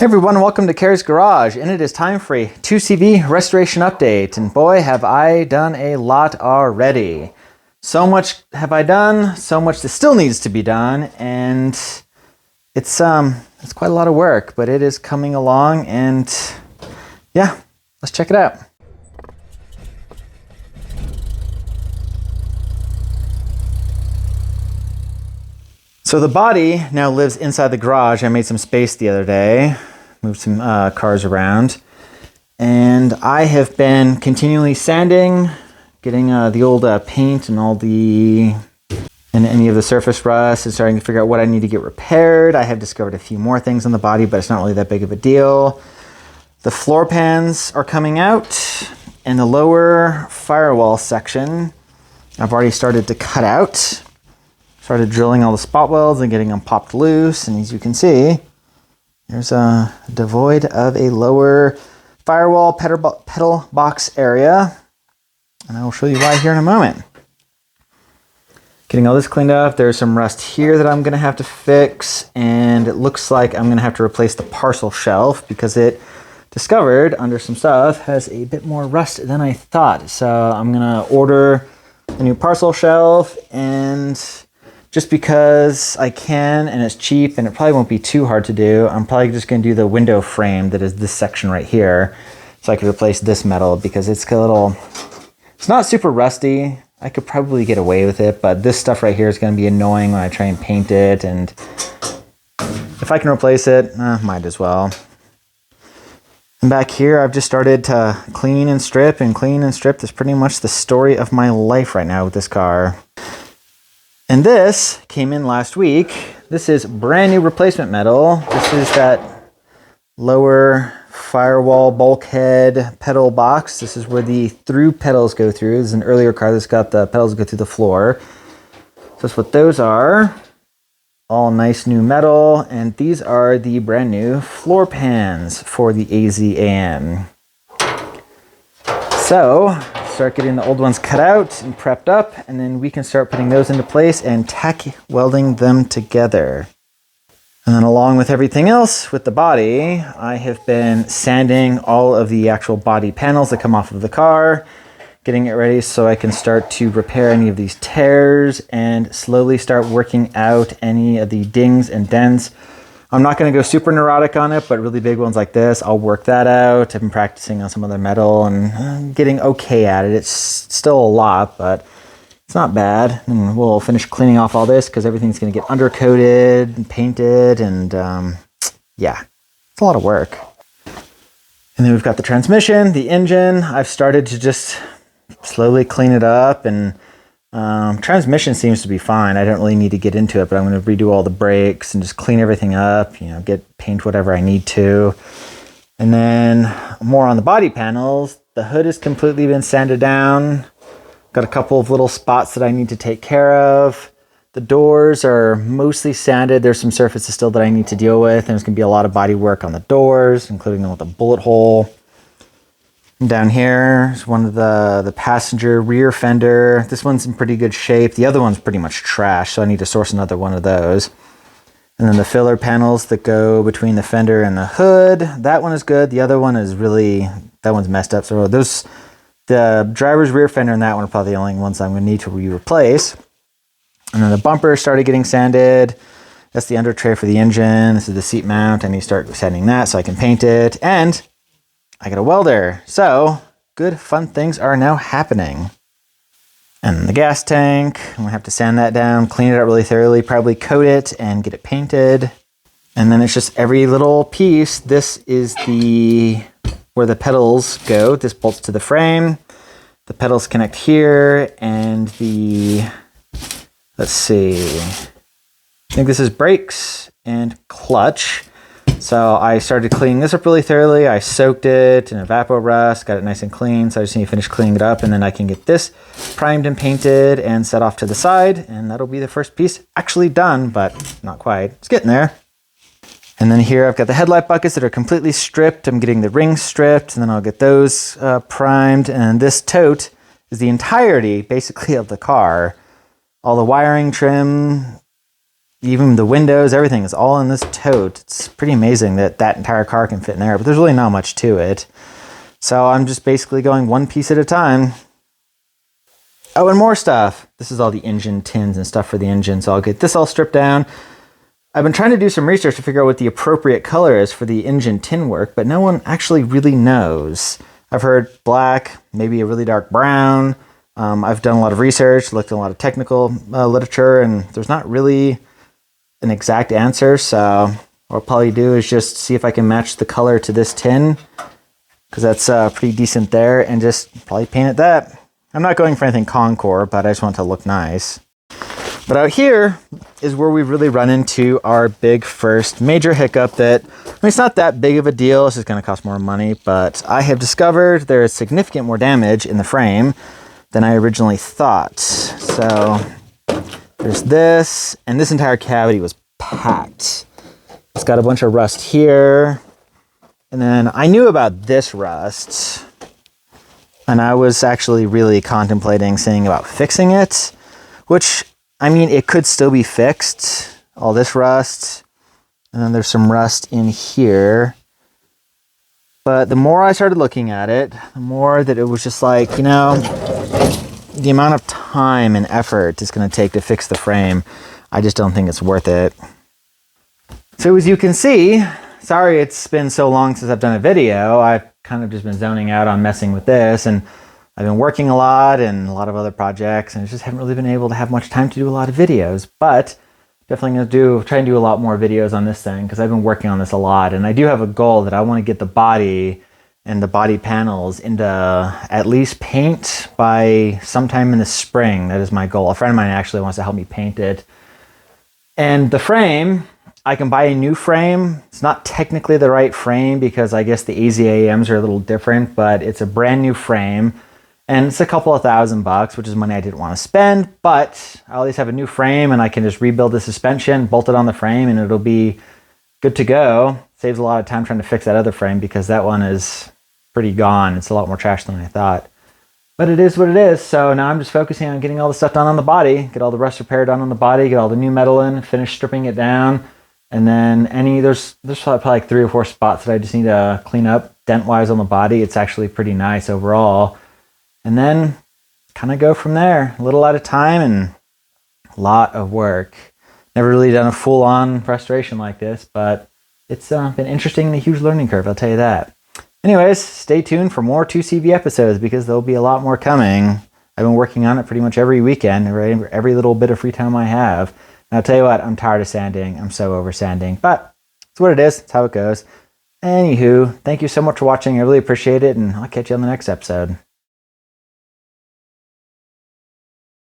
Hey everyone, welcome to Carrie's Garage, and it is time for a 2CV restoration update. And boy, have I done a lot already. So much have I done, so much that still needs to be done, and it's quite a lot of work, but it is coming along, and yeah, let's check it out. So the body now lives inside the garage. I made some space the other day, moved some cars around, and I have been continually sanding, getting the old paint and any of the surface rust, and starting to figure out what I need to get repaired. I have discovered a few more things on the body, but it's not really that big of a deal. The floor pans are coming out, and the lower firewall section I've already started to cut out. Started drilling all the spot welds and getting them popped loose, and as you can see, there's a devoid of a lower firewall pedal box area, and I will show you why here in a moment. Getting all this cleaned up, there's some rust here that I'm going to have to fix, and it looks like I'm going to have to replace the parcel shelf because it discovered under some stuff has a bit more rust than I thought. So I'm going to order a new parcel shelf, and just because I can and it's cheap and it probably won't be too hard to do, I'm probably just going to do the window frame that is this section right here, so I can replace this metal because it's not super rusty. I could probably get away with it, but this stuff right here is going to be annoying when I try and paint it, and if I can replace it, might as well. And back here, I've just started to clean and strip and clean and strip. That's pretty much the story of my life right now with this car. And this came in last week. This is brand new replacement metal. This is that lower firewall bulkhead pedal box. This is where the through pedals go through. This is an earlier car that's got the pedals that go through the floor. So that's what those are. All nice new metal. And these are the brand new floor pans for the AZAM. So start getting the old ones cut out and prepped up, and then we can start putting those into place and tack welding them together. And then along with everything else with the body, I have been sanding all of the actual body panels that come off of the car, getting it ready so I can start to repair any of these tears and slowly start working out any of the dings and dents. I'm not going to go super neurotic on it, but really big ones like this, I'll work that out. I've been practicing on some other metal and getting okay at it. It's still a lot, but it's not bad. And we'll finish cleaning off all this because everything's going to get undercoated and painted, and yeah, it's a lot of work. And then we've got the transmission, the engine. I've started to just slowly clean it up, and transmission seems to be fine. I don't really need to get into it, but I'm going to redo all the brakes and just clean everything up, paint whatever I need to. And then more on the body panels. The hood has completely been sanded down. Got a couple of little spots that I need to take care of. The doors are mostly sanded. There's some surfaces still that I need to deal with, and there's going to be a lot of body work on the doors, including them with a bullet hole. Down here is one of the passenger rear fender. This one's in pretty good shape. The other one's pretty much trash, so I need to source another one of those. And then the filler panels that go between the fender and the hood, that one is good. The other one is that one's messed up. So the driver's rear fender and that one are probably the only ones I'm going to need to replace. And then the bumper started getting sanded. That's the under tray for the engine. This is the seat mount. I need to start sanding that so I can paint it. And I got a welder. So good, fun things are now happening. And the gas tank, I'm gonna have to sand that down, clean it up really thoroughly, probably coat it and get it painted. And then it's just every little piece. This is where the pedals go. This bolts to the frame. The pedals connect here, and let's see. I think this is brakes and clutch. So I started cleaning this up really thoroughly. I soaked it in Evapor Rust, got it nice and clean. So I just need to finish cleaning it up, and then I can get this primed and painted and set off to the side. And that'll be the first piece actually done, but not quite. It's getting there. And then here I've got the headlight buckets that are completely stripped. I'm getting the rings stripped, and then I'll get those primed. And this tote is the entirety basically of the car. All the wiring trim, even the windows, everything is all in this tote. It's pretty amazing that that entire car can fit in there, but there's really not much to it. So I'm just basically going one piece at a time. Oh, and more stuff. This is all the engine tins and stuff for the engine, so I'll get this all stripped down. I've been trying to do some research to figure out what the appropriate color is for the engine tin work, but no one actually really knows. I've heard black, maybe a really dark brown. I've done a lot of research, looked at a lot of technical literature, and there's not really an exact answer. So what I'll probably do is just see if I can match the color to this tin, because that's pretty decent there, and just probably paint it that. I'm not going for anything Concours, but I just want it to look nice. But out here is where we really run into our big first major hiccup that, I mean, it's not that big of a deal. It's just going to cost more money, but I have discovered there is significant more damage in the frame than I originally thought. So there's this, and this entire cavity was packed. It's got a bunch of rust here. And then I knew about this rust, and I was actually really contemplating saying about fixing it, which, I mean, it could still be fixed. All this rust, and then there's some rust in here. But the more I started looking at it, the more that it was just like, you know, the amount of time and effort it's going to take to fix the frame, I just don't think it's worth it. So as you can see, sorry it's been so long since I've done a video. I've kind of just been zoning out on messing with this, and I've been working a lot and a lot of other projects, and I just haven't really been able to have much time to do a lot of videos. But definitely going to try and do a lot more videos on this thing, because I've been working on this a lot, and I do have a goal that I want to get the body and the body panels into at least paint by sometime in the spring. That is my goal. A friend of mine actually wants to help me paint it. And the frame, I can buy a new frame. It's not technically the right frame because I guess the AZAMs are a little different, but it's a brand new frame. And it's a couple of $1,000, which is money I didn't want to spend, but I'll at least have a new frame, and I can just rebuild the suspension, bolt it on the frame, and it'll be good to go. Saves a lot of time trying to fix that other frame because that one is pretty gone. It's a lot more trash than I thought. But it is what it is. So now I'm just focusing on getting all the stuff done on the body, get all the rust repair done on the body, get all the new metal in, finish stripping it down. And then there's probably like 3 or 4 spots that I just need to clean up dent-wise on the body. It's actually pretty nice overall. And then kind of go from there, a little at a time, and a lot of work. Never really done a full-on restoration like this, but it's been interesting and a huge learning curve, I'll tell you that. Anyways, stay tuned for more 2CV episodes because there'll be a lot more coming. I've been working on it pretty much every weekend, every little bit of free time I have. And I'll tell you what, I'm tired of sanding. I'm so over sanding, but it's what it is. It's how it goes. Anywho, thank you so much for watching. I really appreciate it, and I'll catch you on the next episode.